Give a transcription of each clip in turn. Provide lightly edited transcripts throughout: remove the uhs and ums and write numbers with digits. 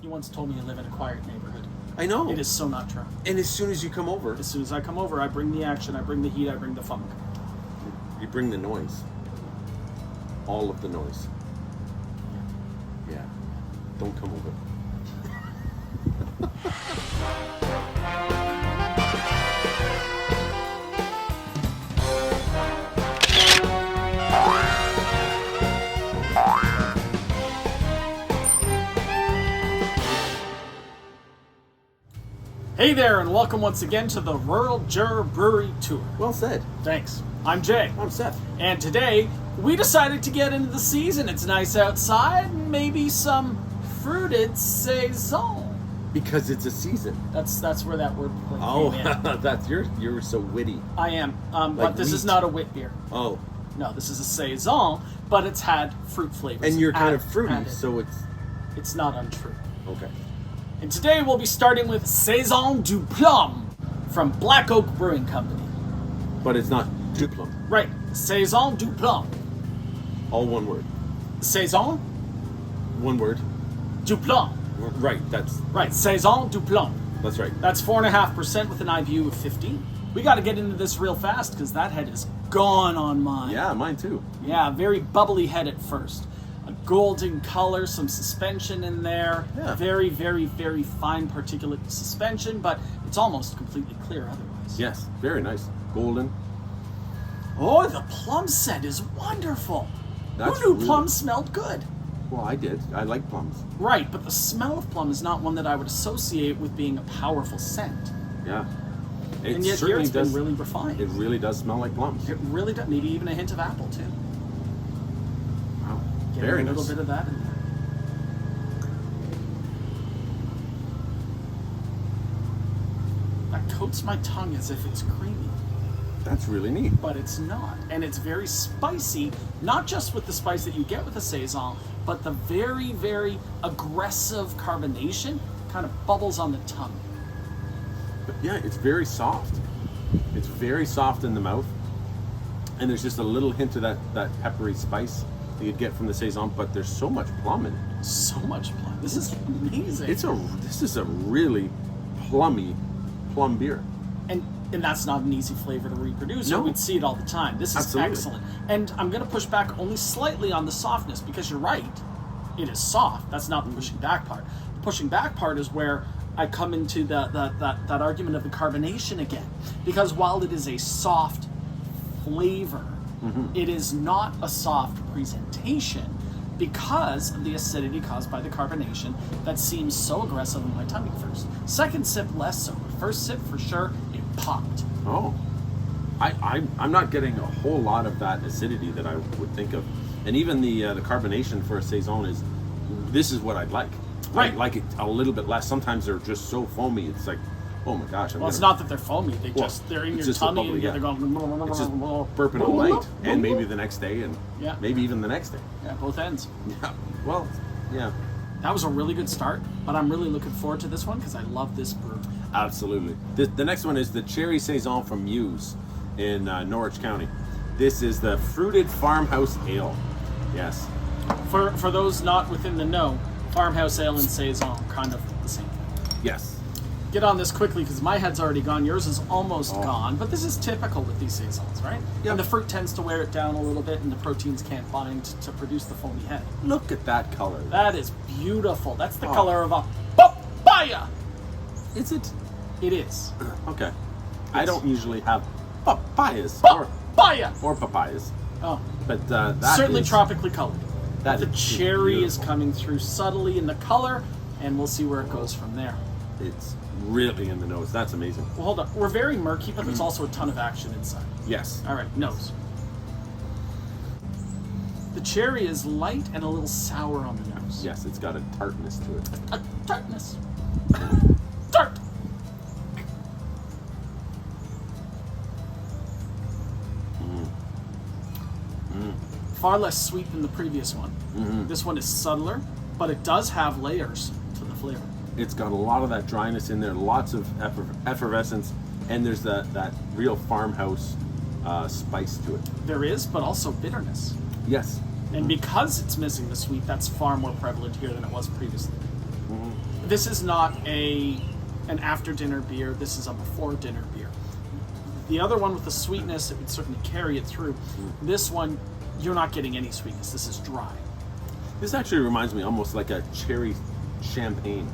You once told me you live in a quiet neighborhood. I know. It is so not true. And as soon as you come over... As soon as I come over, I bring the action, I bring the heat, I bring the funk. You bring the noise. All of the noise. Yeah. Don't come over. Hey there, and welcome once again to the Rural Juror Brewery Tour. Well said. Thanks. I'm Jay. I'm Seth. And today, we decided to get into the season. It's nice outside, maybe some fruited Saison. Because it's a season. That's where that word Oh, came in. that's you're so witty. I am. Like but this wheat. is not a wit beer. Oh. No, this is a Saison, but it's had fruit flavors. And you're kind of fruity, added. so It's not untrue. Okay. And today we'll be starting with Cezon Du Plum from Blackoak Brewing Company. But it's not Duplum. Right, Saison Du Plum. All one word. Saison One word. Du Plum. Right, that's Right, Saison Du Plum. right. That's 4.5% with an IBU of 15. We got to get into this real fast because that head is gone on mine. Yeah, mine too. Yeah, very bubbly head at first. A golden color, some suspension in there. Yeah. Very, very, very fine particulate suspension, but it's almost completely clear otherwise. Yes, very nice. Golden. Oh, the plum scent is wonderful. That's Who knew really- plum smelled good? Well, I did. I like plums. Right, but the smell of plum is not one that I would associate with being a powerful scent. Yeah. It And yet here certainly it's does. been really refined. It really does smell like plums. It really does. Maybe even a hint of apple too. Wow. Getting Very a nice. little bit of that in there. That coats my tongue as if it's creamy, That's really neat. but it's not. And it's very spicy, not just with the spice that you get with a Saison, but the very, very aggressive carbonation kind of bubbles on the tongue. But yeah, it's very soft. It's very soft in the mouth. And there's just a little hint of that peppery spice that you'd get from the Saison, but there's so much plum in it. So much plum. This is amazing. This is a really plummy plum beer. And that's not an easy flavor to reproduce. No. Or we'd see it all the time. This is Absolutely. excellent. And I'm going to push back only slightly on the softness because you're right. It is soft. That's not the pushing back part. The pushing back part is where I come into that argument of the carbonation again. Because while it is a soft flavor, it is not a soft presentation because of the acidity caused by the carbonation that seems so aggressive in my tummy first. Second sip, less so. But first sip, for sure, it popped. Oh. I'm not getting a whole lot of that acidity that I would think of. And even the carbonation for a Saison this is what I'd like. Right. I'd like it a little bit less. Sometimes they're just so foamy. It's like, oh my gosh. Well, it's not that they're foamy. They're in it's your just a tummy bubbly, and they're yeah. going. It's just burping all night, and maybe the next day, and Yeah. maybe even the next day. Yeah, both ends. Yeah. Well, yeah, That was a really good start, but I'm really looking forward to this one because I love this brew. absolutely. The next one is the Cherry Saison from Meuse in Norwich County. This is the fruited farmhouse ale. Yes. For those not within the know, farmhouse ale and Saison are kind of the same thing. Yes. Get on this quickly because my head's already gone. Yours is almost Oh. gone, but this is typical with these Saisons, right? Yeah. And the fruit tends to wear it down a little bit and the proteins can't bind to produce the foamy head. Look at that color. That is beautiful. That's the Oh. color of a papaya. Is it? It is. Okay. I don't usually have papayas Papaya. or papayas, Oh, but that certainly is- tropically colored. That The is cherry is beautiful. coming through subtly in the color, and we'll see where it goes from there. It's really in the nose. That's amazing. Well, hold on. We're very murky, but there's also a ton of action inside. Yes. All right, nose. The cherry is light and a little sour on the nose. Yes, it's got a tartness to it. A tartness. Tart. Far less sweet than the previous one. This one is subtler, but it does have layers to the flavor. It's got a lot of that dryness in there, lots of effervescence, and there's that real farmhouse spice to it. There is, but also bitterness. Yes. And because it's missing the sweet, that's far more prevalent here than it was previously. This is not an after dinner beer. This is a before dinner beer. The other one with the sweetness, it would certainly carry it through. This one, you're not getting any sweetness. This is dry. This actually reminds me almost like a cherry champagne.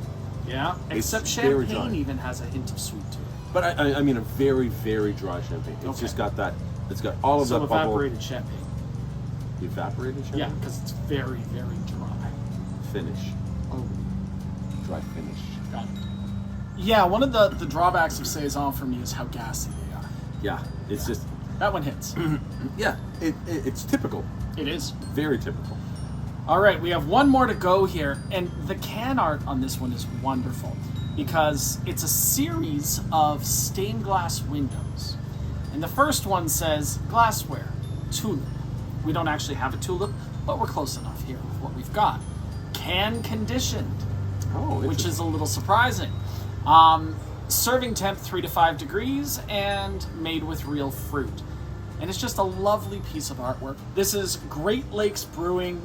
Yeah, except It's very dry. champagne even has a hint of sweet to it. But I mean a very, very dry champagne. It's Okay. just got that, it's got all of So that bubble. evaporated champagne. Evaporated champagne? Yeah, because it's very, very dry. Finish. Oh, Dry finish. got it. Yeah, one of the drawbacks of Saison for me is how gassy they are. Yeah, it's just, That one hits. yeah, it's typical. It is. Very typical. All right, we have one more to go here, and the can art on this one is wonderful because it's a series of stained glass windows. And the first one says glassware, tulip. We don't actually have a tulip, but we're close enough here with what we've got. Can conditioned, Oh, which interesting. is a little surprising. Serving temp 3 to 5 degrees and made with real fruit. And it's just a lovely piece of artwork. This is Great Lakes Brewing,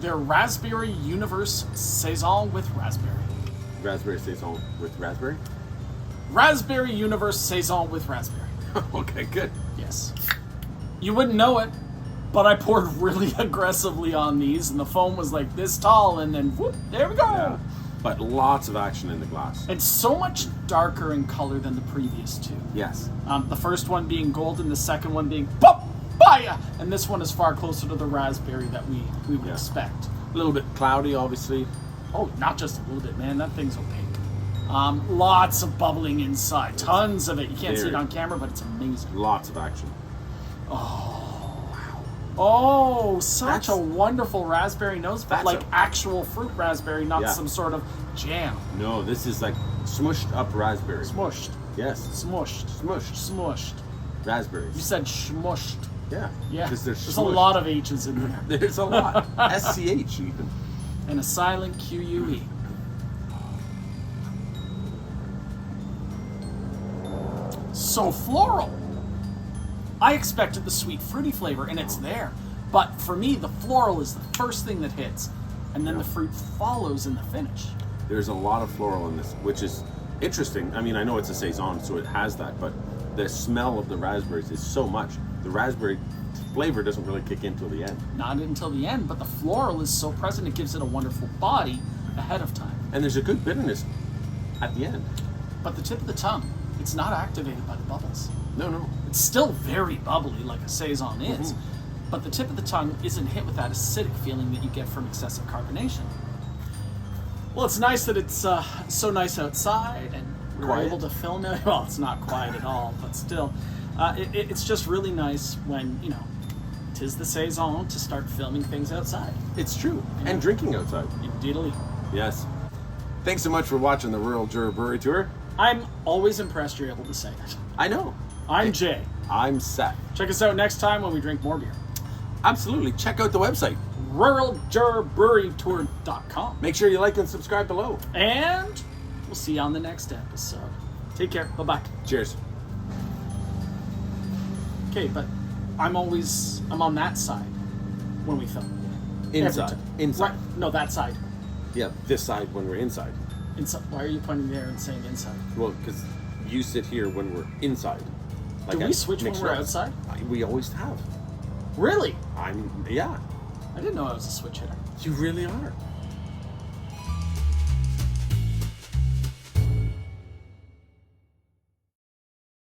their Raspberry Universe Saison with raspberry. Raspberry Saison with raspberry? Raspberry Universe Saison with raspberry. Okay, good. Yes. You wouldn't know it, but I poured really aggressively on these, and the foam was like this tall, and then whoop, there we go. Yeah. But lots of action in the glass. It's so much darker in color than the previous two. Yes. The first one being golden, the second one being papaya, and this one is far closer to the raspberry that we would Yeah. expect. A little bit cloudy, obviously. Oh, not just a little bit, man. That thing's opaque. Lots of bubbling inside. Tons of it. You can't see it Very. on camera, but it's amazing. Lots of action. Oh, such That's- a wonderful raspberry nose, but That's like a- actual fruit raspberry, not Yeah. some sort of jam. No, this is like smushed up raspberry. Smushed. Yes. Smushed. Smushed. Smushed. You Raspberries. said smushed. Yeah. Yeah. Because they're There's a smushed. lot of H's in there. There's a lot. SCH even. And a silent QUE. So floral. I expected the sweet fruity flavor, and it's there. But for me, the floral is the first thing that hits, and then the fruit follows in the finish. There's a lot of floral in this, which is interesting. I mean, I know it's a Saison, so it has that, but the smell of the raspberries is so much. The raspberry flavor doesn't really kick in till the end. Not until the end, but the floral is so present, it gives it a wonderful body ahead of time. And there's a good bitterness at the end. But the tip of the tongue, it's not activated by the bubbles. No. It's still very bubbly, like a Saison is, but the tip of the tongue isn't hit with that acidic feeling that you get from excessive carbonation. Well, it's nice that it's so nice outside, and we were Quiet. able to film it. Well, it's not quiet at all, but still, it's just really nice when, 'tis the Saison to start filming things outside. It's true. And drinking outside. Indeedly. Yes. Thanks so much for watching the Rural Juror Brewery Tour. I'm always impressed you're able to say that. I know. I'm Jay. I'm Seth. Check us out next time when we drink more beer. Absolutely. Check out the website. ruraljurorbrewerytour.com. Make sure you like and subscribe below. And we'll see you on the next episode. Take care. Bye-bye. Cheers. Okay, but I'm on that side when we film. Inside. Every time. Inside. Right. No, that side. Yeah, this side when we're inside. Inside. Why are you pointing there and saying inside? Well, because you sit here when we're inside. Do we at switch when Nick's we're Rose. outside? We always have. Really? Yeah. I didn't know I was a switch hitter. You really are.